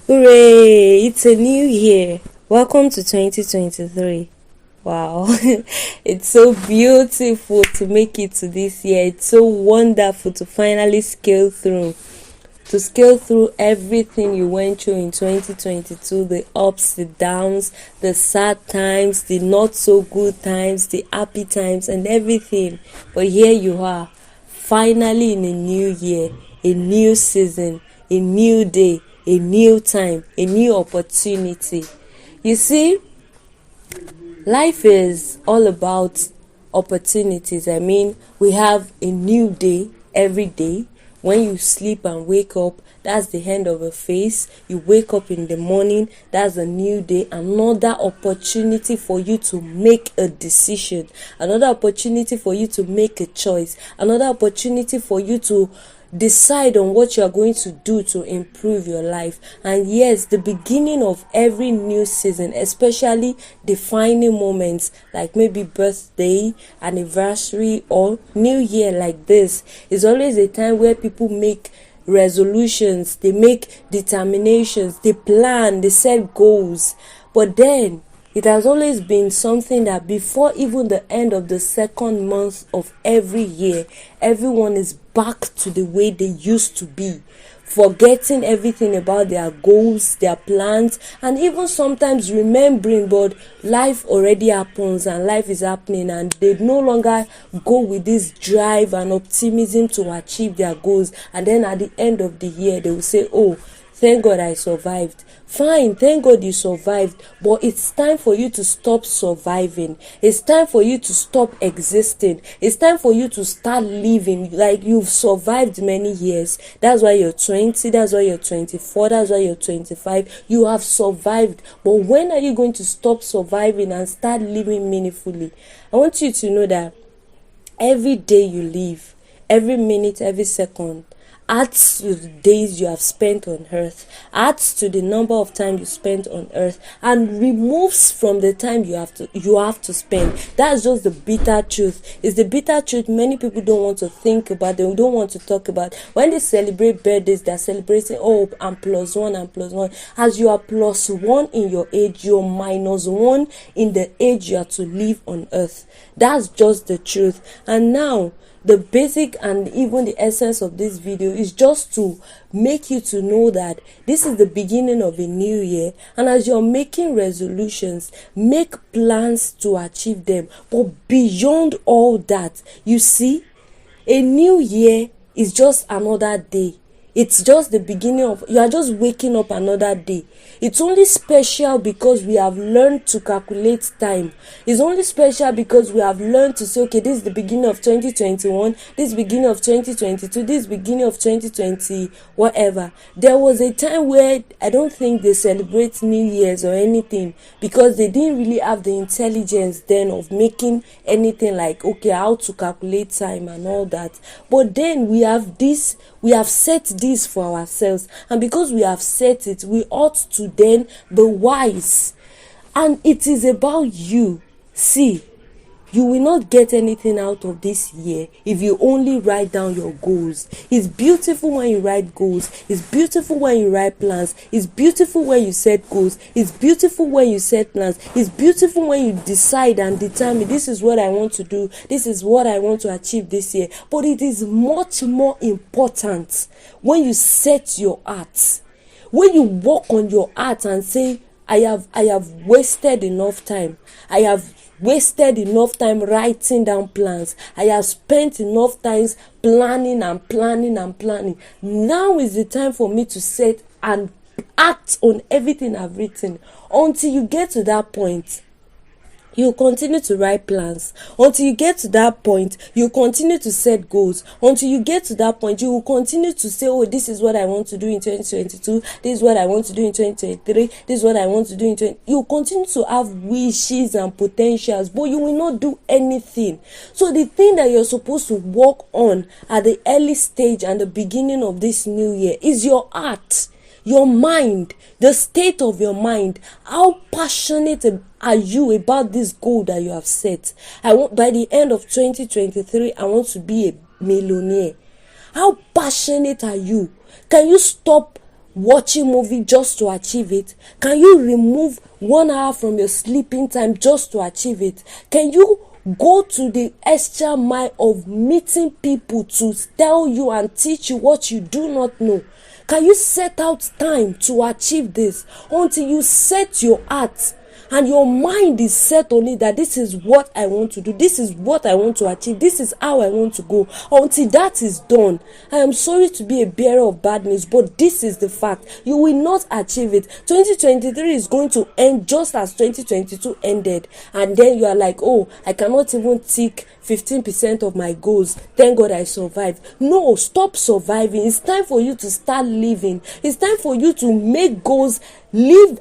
Hooray! It's a new year. Welcome to 2023. Wow, it's so beautiful to make it to this year. It's so wonderful to finally scale through everything you went through in 2022, the ups, the downs, the sad times, the not so good times, the happy times, and everything. But here you are, finally in a new year, a new season, a new day, a new time, a new opportunity. You see, life is all about opportunities. I mean, we have a new day every day. When you sleep and wake up, that's the end of a phase. You wake up in the morning, that's a new day, another opportunity for you to make a decision, another opportunity for you to make a choice, another opportunity for you to decide on what you are going to do to improve your life. And yes, the beginning of every new season, especially defining moments like maybe birthday, anniversary, or new year like this, is always a time where people make resolutions, they make determinations, they plan, they set goals. But then it has always been something that before even the end of the second month of every year, everyone is back to the way they used to be, forgetting everything about their goals, their plans, and even sometimes remembering, but life already happens and life is happening, and they no longer go with this drive and optimism to achieve their goals. And then at the end of the year, they will say, oh, thank God I survived. Fine, thank God you survived, but it's time for you to stop surviving. It's time for you to stop existing. It's time for you to start living. Like, you've survived many years. That's why you're 20, that's why you're 24, that's why you're 25. You have survived. But when are you going to stop surviving and start living meaningfully? I want you to know that every day you live, every minute, every second, adds to the days you have spent on earth, adds to the number of time you spent on earth, and removes from the time you have to spend. That's just the bitter truth. It's the bitter truth many people don't want to think about, they don't want to talk about. When they celebrate birthdays, they're celebrating, oh, I'm plus one, I'm plus one. As you are plus one in your age, you're minus one in the age you are to live on earth. That's just the truth. And now, the basic and even the essence of this video is just to make you to know that this is the beginning of a new year, and as you're making resolutions, make plans to achieve them. But beyond all that, you see, a new year is just another day. It's just the beginning of, you are just waking up another day. It's only special because we have learned to calculate time. It's only special because we have learned to say, okay, this is the beginning of 2021, this is the beginning of 2022, this is the beginning of 2020, whatever. There was a time where I don't think they celebrate New Year's or anything because they didn't really have the intelligence then of making anything like, okay, how to calculate time and all that. But then we have set this for ourselves, and because we have set it, we ought to then be wise. And it is about you. See, you will not get anything out of this year if you only write down your goals. It's beautiful when you write goals. It's beautiful when you write plans. It's beautiful when you set goals. It's beautiful when you set plans. It's beautiful when you decide and determine, this is what I want to do. This is what I want to achieve this year. But it is much more important when you set your heart. When you work on your heart and say, I have wasted enough time. I have wasted enough time writing down plans. I have spent enough time planning and planning and planning. Now is the time for me to set and act on everything I've written. Until you get to that point, you continue to write plans. Until you get to that point, you continue to set goals. Until you get to that point, you will continue to say, oh, this is what I want to do in 2022. This is what I want to do in 2023. This is what I want to do in 20... You continue to have wishes and potentials, but you will not do anything. So the thing that you're supposed to work on at the early stage and the beginning of this new year is your heart. Your mind, the state of your mind. How passionate are you about this goal that you have set? I want, by the end of 2023, I want to be a millionaire. How passionate are you? Can you stop watching movie just to achieve it? Can you remove 1 hour from your sleeping time just to achieve it? Can you go to the extra mile of meeting people to tell you and teach you what you do not know? Can you set out time to achieve this until you set your heart and your mind is set on it, that this is what I want to do, this is what I want to achieve, this is how I want to go? Until that is done, I am sorry to be a bearer of bad news, but this is the fact: you will not achieve it. 2023 is going to end just as 2022 ended, and then you are like, oh, I cannot even tick 15% of my goals. Thank God I survived. No, stop surviving. It's time for you to start living. It's time for you to make goals, live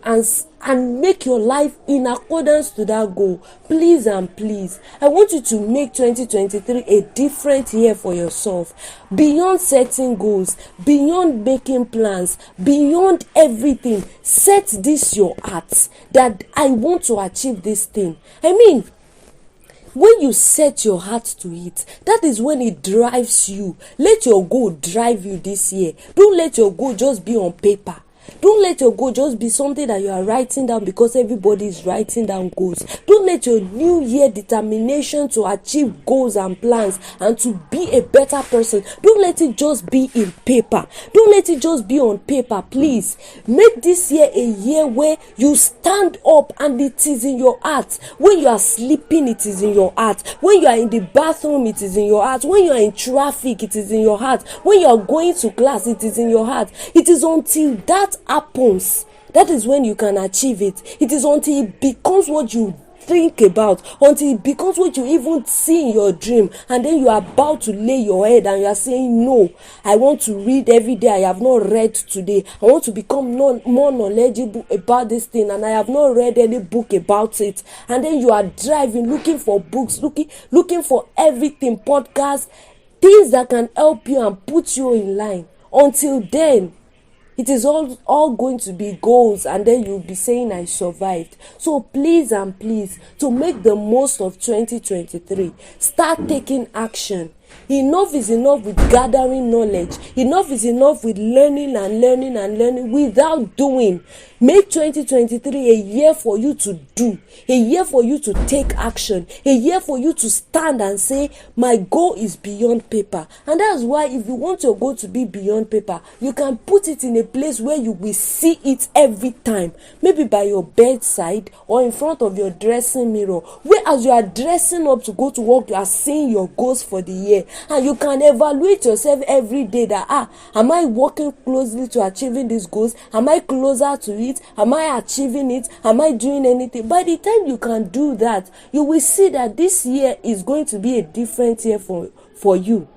and make your life in accordance to that goal. Please and please, I want you to make 2023 a different year for yourself. Beyond setting goals, beyond making plans, beyond everything, set this your heart that I want to achieve this thing. I mean, when you set your heart to it, that is when it drives you. Let your goal drive you this year. Don't let your goal just be on paper. Don't let your goal just be something that you are writing down because everybody is writing down goals. Don't let your new year determination to achieve goals and plans and to be a better person, don't let it just be in paper. Don't let it just be on paper, please. Make this year a year where you stand up and it is in your heart. When you are sleeping, it is in your heart. When you are in the bathroom, it is in your heart. When you are in traffic, it is in your heart. When you are going to class, it is in your heart. It is until that happens, that is when you can achieve it. It is until it becomes what you think about, until it becomes what you even see in your dream, and then you are about to lay your head and you are saying, no, I want to read every day. I have not read today. I want to become more knowledgeable about this thing, and I have not read any book about it. And then you are driving, looking for books, looking for everything, podcasts, things that can help you and put you in line. Until then, it is all going to be goals, and then you'll be saying, I survived. So please and please, to make the most of 2023, start taking action. Enough is enough with gathering knowledge. Enough is enough with learning without doing. Make 2023 a year for you to do, a year for you to take action, a year for you to stand and say, my goal is beyond paper. And that's why if you want your goal to be beyond paper, you can put it in a place where you will see it every time. Maybe by your bedside or in front of your dressing mirror, where as you are dressing up to go to work, you are seeing your goals for the year. And you can evaluate yourself every day that, am I working closely to achieving these goals? Am I closer to it? Am I achieving it? Am I doing anything? By the time you can do that, you will see that this year is going to be a different year for you.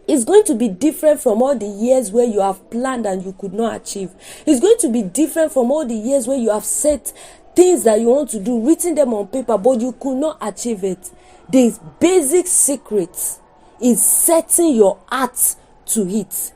It's going to be different from all the years where you have planned and you could not achieve. It's going to be different from all the years where you have set things that you want to do, written them on paper, but you could not achieve it. The basic secret is setting your heart to it.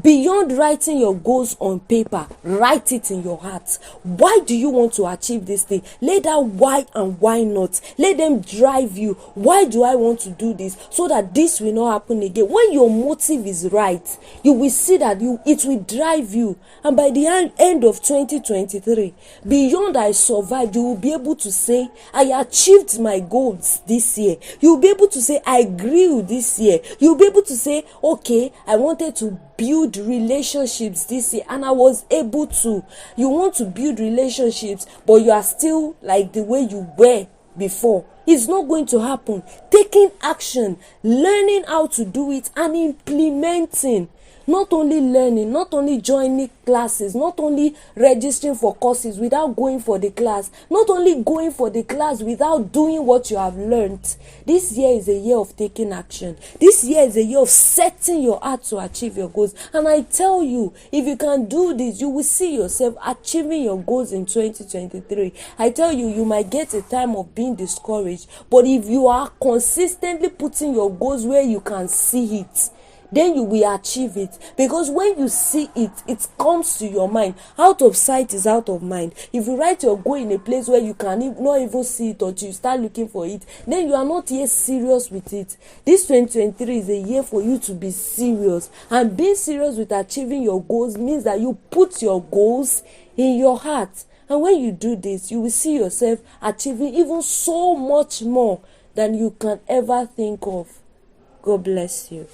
Beyond writing your goals on paper, write it in your heart. Why do you want to achieve this thing? Let that why and why not. Let them drive you. Why do I want to do this? So that this will not happen again. When your motive is right, you will see that it will drive you. And by the end of 2023, beyond I survived, you will be able to say, I achieved my goals this year. You will be able to say, I grew this year. You will be able to say, okay, I wanted to build relationships this year and I was able to. You want to build relationships, but you are still like the way you were before. It's not going to happen. Taking action, learning how to do it, and implementing. Not only learning, not only joining classes, not only registering for courses without going for the class, not only going for the class without doing what you have learned. This year is a year of taking action. This year is a year of setting your heart to achieve your goals. And I tell you, if you can do this, you will see yourself achieving your goals in 2023. I tell you, you might get a time of being discouraged, but if you are consistently putting your goals where you can see it, then you will achieve it. Because when you see it, it comes to your mind. Out of sight is out of mind. If you write your goal in a place where you can not even see it until you start looking for it, then you are not yet serious with it. This 2023 is a year for you to be serious, and being serious with achieving your goals means that you put your goals in your heart. And when you do this, you will see yourself achieving even so much more than you can ever think of. God bless you.